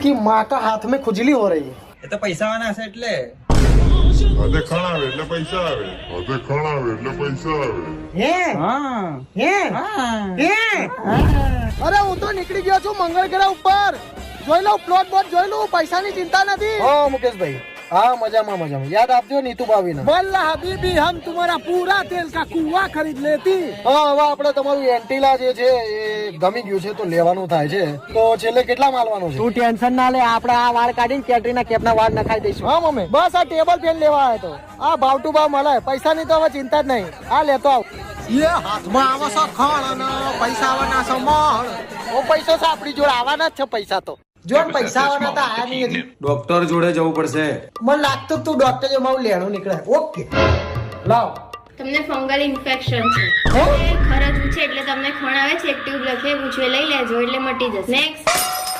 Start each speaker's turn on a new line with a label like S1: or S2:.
S1: इसकी माँ का हाथ में खुजली हो रही है.
S2: એ તો પૈસા વાળા હશે એટલે
S3: હદે ખણ આવે એટલે પૈસા આવે. હદે ખણ આવે એટલે પૈસા આવે.
S1: હે
S2: હા
S1: હે હે અરે હું તો નીકળી ગયો છું મંગળ ગ્રહ ઉપર. જોઈ લઉં પ્લોટ બોટ જોઈ લઉં, પૈસાની ચિંતા નથી. હા મુકેશભાઈ, हाँ मजामा मजामा याद आपजो नीतू भाभी ने. वल्ला हबीबी हम तुम्हारा पूरा तेल का कुआ खरीद लेती. हाँ હવે આપણે તમારું એન્ટીલા જે છે એ ગમી ગયું છે તો લેવાનું થાય છે. તો છેલ્લે કેટલા માલવાનો છે? તું ટેન્શન ના લે, આપણે આ વાળ કાઢીને કેટરીના કેપના વાળ નખાઈ દઈશું. હા મમ્મી, બસ આ ટેબલ ફેન લેવા આવ્યો તો. આ ભાવ ટુ ભાવ મળે, પૈસાની તો હવે ચિંતા જ નહીં. આ લેતો આવ. ये हाथમાં આવે છે ખણ અને પૈસા આવવાના છે મણ. ઓ પૈસો છે આપણી જોડે, આવવાના જ છે પૈસા તો. જો પૈસા આવવાના તો આયા નહીં હજી.
S2: ડોક્ટર જોડે જવું પડશે.
S1: મને લાગતું તું ડોક્ટર જો મારું લેણું નીકળે. ઓકે લાવ.
S4: તમને ફંગલ ઇન્ફેક્શન છે, ખરજવું છે એટલે તમને ખણ આવે છે, એક ટ્યુબ લખે પૂછે લઈ લેજો એટલે મટી જશે. નેક્સ્ટ